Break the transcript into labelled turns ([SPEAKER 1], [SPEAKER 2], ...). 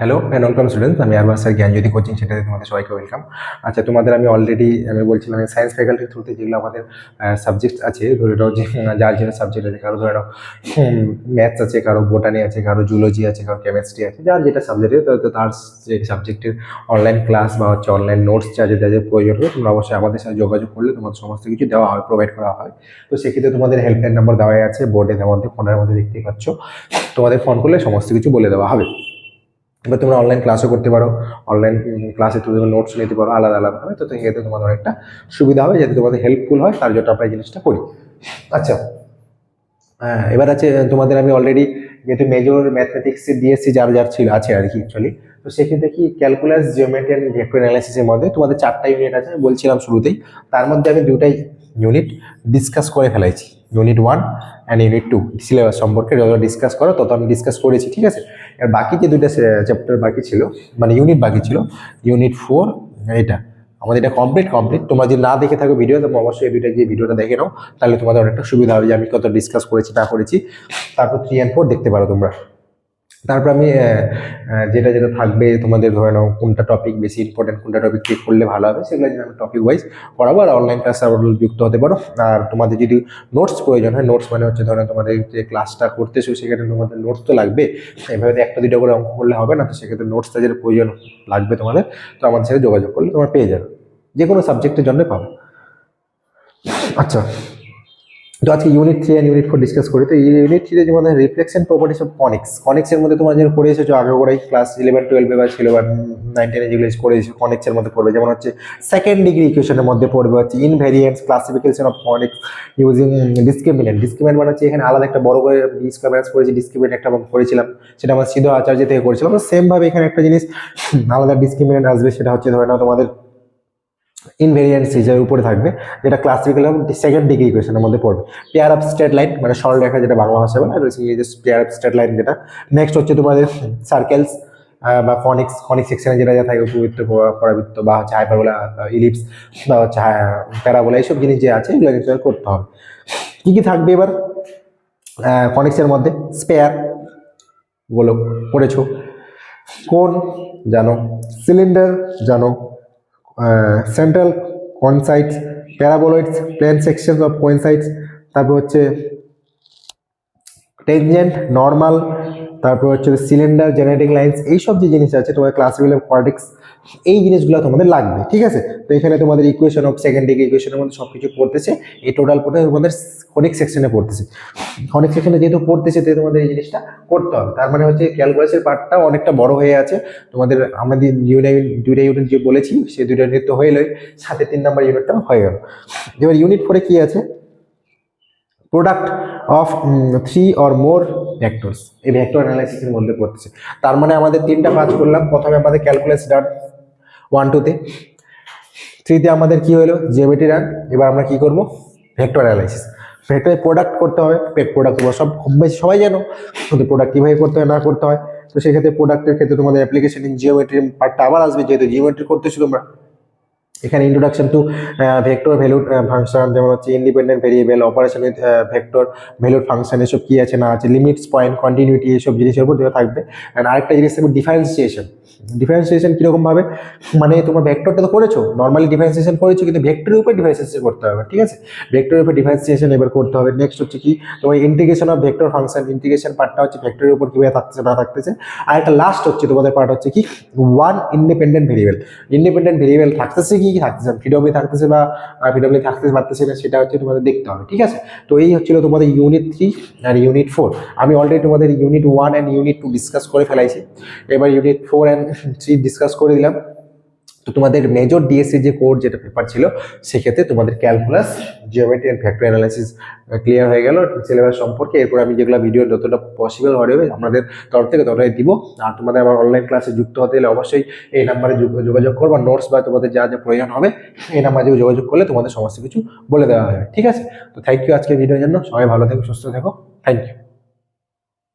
[SPEAKER 1] Hello and welcome students, আমি Arbaaz sir জ্ঞানজ্যোতি coaching সেন্টারে তোমাদের সবাইকে ওয়েলকাম। আচ্ছা, তোমাদের আমি অলরেডি বলছিলাম সায়েন্স ফ্যাকাল্টির থ্রুতে যেগুলো আমাদের সাবজেক্ট আছে, ধরে নাও যে যার যেটা সাবজেক্ট আছে, কারো ধরে নাও ম্যাথস আছে, কারো বোটানি আছে, কারো জুলজি আছে, কারো কেমিস্ট্রি আছে, যার যেটা সাবজেক্ট আছে তো তার যে সাবজেক্টের অনলাইন ক্লাস বা হচ্ছে অনলাইন নোটস যা যা প্রয়োজন হবে তোমরা অবশ্যই আমাদের সাথে যোগাযোগ করলে তোমাদের সমস্ত কিছু দেওয়া হয়, প্রোভাইড করা হয়। তো সেক্ষেত্রে তোমাদের হেল্পলাইন নাম্বার দেওয়াই আছে বোর্ডের মধ্যে, ফোনের মধ্যে দেখতেই পাচ্ছ। তোমাদের ফোন করলে সমস্ত কিছু বলে দেওয়া হবে। এবার তোমরা অনলাইন ক্লাসও করতে পারো, অনলাইন ক্লাসে তুমি নোটস নিতে পারো আলাদা আলাদাভাবে। তো সেক্ষেত্রে তোমাদের অনেকটা সুবিধা হবে, যাতে তোমাদের হেল্পফুল হয়, তার জন্য আমরা এই জিনিসটা করি। আচ্ছা, হ্যাঁ, এবার আছে তোমাদের আমি অলরেডি যেহেতু মেজর ম্যাথমেটিক্স ডিএসসি যার যার ছিল আছে আর কি অ্যাকচুয়ালি, তো সেক্ষেত্রে কি ক্যালকুলাস, জিওমেট্রি অ্যান্ড ভেক্টর অ্যানালাইসিসের মধ্যে তোমাদের 4টা ইউনিট আছে, আমি বলছিলাম শুরুতেই। তার মধ্যে আমি 2টাই ইউনিট ডিসকাস করে ফেলাইছি, ইউনিট 1 অ্যান্ড ইউনিট 2 সিলেবাস সম্পর্কে যত ডিসকাস করো তত আমি ডিসকাস করেছি, ঠিক আছে। আর বাকি যে 2টা চ্যাপ্টার বাকি ছিল, মানে ইউনিট বাকি ছিল, ইউনিট 4, এটা আমাদের এটা কমপ্লিট। তোমরা যদি না দেখে থাকো ভিডিও, তো অবশ্যই এই 2টা যে ভিডিওটা দেখে নাও, তাহলে তোমাদের অনেকটা সুবিধা হবে যে আমি কত ডিসকাস করেছি না করেছি। তারপর 3 and 4 দেখতে পারো তোমরা। তারপর আমি যেটা যেটা থাকবে তোমাদের ধরে নাও কোনটা টপিক বেশি ইম্পর্টেন্ট, কোনটা টপিক ঠিক করলে ভালো হবে, সেগুলো যদি আমি টপিক ওয়াইজ পড়াবো। আর অনলাইন ক্লাসে আবার যুক্ত হতে পারো। আর তোমাদের যদি নোটস প্রয়োজন হয়, নোটস মানে হচ্ছে ধরো তোমাদের যে ক্লাসটা করতেছো সেক্ষেত্রে তোমাদের নোটস তো লাগবে, এভাবে 1টা 2টা করে অঙ্ক করলে হবে না। তো সেক্ষেত্রে নোটসটা যেটা প্রয়োজন লাগবে তোমাদের, তো আমাদের সাথে যোগাযোগ করলে তোমরা পেয়ে যাবে, যে কোনো সাবজেক্টের জন্য পাবো। আচ্ছা, তো আজকে ইউনিট 3 এন্ড ইউনিট 4 ডিসকাস করি। তো ইউনিট 3 এর মধ্যে রিফ্লেকশন প্রপার্টিস অফ কনিক্সের মধ্যে তোমরা যেটা পড়ে এসেছো আগে করে ক্লাস 11 12 বা ছিল বা 9 10 যেগুলো করে এসেছো, কনিক্সের মধ্যে পড়বে। যেমন হচ্ছে সেকেন্ড ডিগ্রি ইকুয়েশনের মধ্যে পড়বে হচ্ছে invariance, classification of conics using discriminant মানে হচ্ছে এখানে আলাদা একটা বড় করে বি স্কয়ার ব্যালেন্স করেছি, ডিসক্রিমিনেন্ট একটা করেছিলাম, সেটা আমরা সিধু আচার্য থেকে করেছিলাম। তো সেম ভাবে এখানে একটা জিনিস আলাদা ডিসক্রিমিনেন্ট আসবে, সেটা হচ্ছে ধরে নাও তোমাদের ইনভেরিয়েন্স হিসেবে উপরে থাকবে, যেটা ক্লাসিক্যাল সেকেন্ড ডিগ্রি ইকুয়েশনের মধ্যে পড়বে। পেয়ার অফ স্ট্রেট লাইন মানে সরলরেখা, যেটা বাংলা ভাষায় বলে, আর পেয়ার অফ স্ট্রেট লাইন যেটা। নেক্সট হচ্ছে তোমাদের সার্কেলস বা কনিক সেকশনে যেটা যা থাকে, উপবৃত্ত, পরাবৃত্ত বা হচ্ছে হাইপারবোলা, ইলিপস বা হচ্ছে প্যারাবোলা, এইসব জিনিস যে আছে এগুলো কিন্তু করতে হবে। কি কি থাকবে এবার কনিক্সের মধ্যে? স্পেয়ার বলো, পড়েছো। কোন জানো, সিলিন্ডার জানো, সেন্ট্রাল কনসাইডস, প্যারাবোলয়েডস, প্লেন সেকশন অফ কোয়েনসাইডস, তারপর হচ্ছে টেনজেন্ট, নর্মাল, তারপর হচ্ছে সিলিন্ডার, জেনারেটিং লাইন্স, এইসব যে জিনিস আছে তোমাদের ক্লাসিক্যাল কোয়াড্রিক্স, এই জিনিসগুলো তোমাদের লাগবে, ঠিক আছে। তো এখানে তোমাদের ইকুয়েশন অফ সেকেন্ড ডিগ্রি ইকুয়েশনের মধ্যে সব কিছু পড়তেছে, এই টোটাল পড়তে তোমাদের কনিক সেকশনে পড়তেছে। কনিক সেকশনে যেহেতু পড়তেছে, তো তোমাদের এই জিনিসটা করতে হবে। তার মানে হচ্ছে ক্যালকুলাসের পার্টটা অনেকটা বড় হয়ে আছে তোমাদের। আমাদের দুইটা ইউনিট যে বলেছি, সেই 2টা ইউনিট তো হয়ে সাথে 3 নম্বর ইউনিটটা হয়ে গেল। এবার ইউনিট 4 কি আছে? Product of 3 or more vectors, এই ভেক্টর অ্যানালাইসিসের মধ্যে পড়তেছে। তার মানে আমাদের 3টা কাজ করলাম। প্রথমে আমাদের ক্যালকুলাস ডান 1 2 তে, 3 তে আমাদের কি হলো, জিওমেট্রি ডান। এবার আমরা কি করব? Vector analysis. ভেক্টরের প্রোডাক্ট করতে হবে, প্রোডাক্ট তোমরা সব খুব বেশি সবাই জানো, কিন্তু প্রোডাক্ট কীভাবে করতে হয় না করতে হয়। তো সেক্ষেত্রে প্রোডাক্টের ক্ষেত্রে তোমাদের অ্যাপ্লিকেশন ইন জিওমেট্রি পার্টটা আবার আসবে, যেহেতু জিওমেট্রি করতেছো তোমরা। এখানে introduction to vector valued function, যেমন হচ্ছে independent variable, operation with vector valued function, এসব কি আছে না আছে, লিমিটস, পয়েন্ট, কন্টিনিউটি, এইসব জিনিসের উপর দেওয়া থাকবে। অ্যান্ড আরেকটা জিনিস থাকবে ডিফারেন্সিয়েশন। ডিফারেন্সিয়েশন কীরকম ভাবে, মানে তোমার ভেক্টরটা তো করেছো, নর্মালি ডিফারেন্সিয়েশন করেছো, কিন্তু ভেক্টরের উপর ডিফারেন্সিয়েশন করতে হবে, ঠিক আছে। ভেক্টরের উপর ডিফারেন্সিয়েশন এবার করতে হবে। নেক্সট হচ্ছে কি, তোমার integration of vector function, integration পার্টটা হচ্ছে ভেক্টরের উপর কীভাবে থাকতেছে না থাকতেছে। আর একটা লাস্ট হচ্ছে তোমাদের পার্ট হচ্ছে কি, one independent variable. Independent variable থাকতেছে কি থাকতেছে, ফ্রিডমলি থাকতেছে বা ফ্রিডমলি থাকতে পারতেছে না, সেটা হচ্ছে তোমাদের দেখতে হবে, ঠিক আছে। তো এই হচ্ছিল তোমাদের ইউনিট 3 আর ইউনিট 4। আমি অলরেডি তোমাদের ইউনিট 1 অ্যান্ড ইউনিট 2 ডিসকাস করে ফেলাইছি। এবার ইউনিট 4 অ্যান্ড 3 ডিসকাস করে দিলাম। তো তোমাদের মেজর ডিএসসি যে কোর যেটা পেপার ছিল, সেক্ষেত্রে তোমাদের calculus, geometry and vector analysis clear হয়ে গেল সিলেবাস সম্পর্কে। এরপর আমি যেগুলো ভিডিও যতটা পসিবল হবে আমাদের তরফ থেকে ততটাই দিব। আর তোমাদের আমার অনলাইন ক্লাসে যুক্ত হতে গেলে অবশ্যই এই নাম্বারে যোগাযোগ করবো। নোটস বা তোমাদের যা যা প্রয়োজন হবে এই নাম্বারে যোগাযোগ করলে তোমাদের সমস্ত কিছু বলে দেওয়া হবে, ঠিক আছে। তো থ্যাংক ইউ আজকের ভিডিওর জন্য। সবাই ভালো থেকো, সুস্থ থেকো, থ্যাংক ইউ।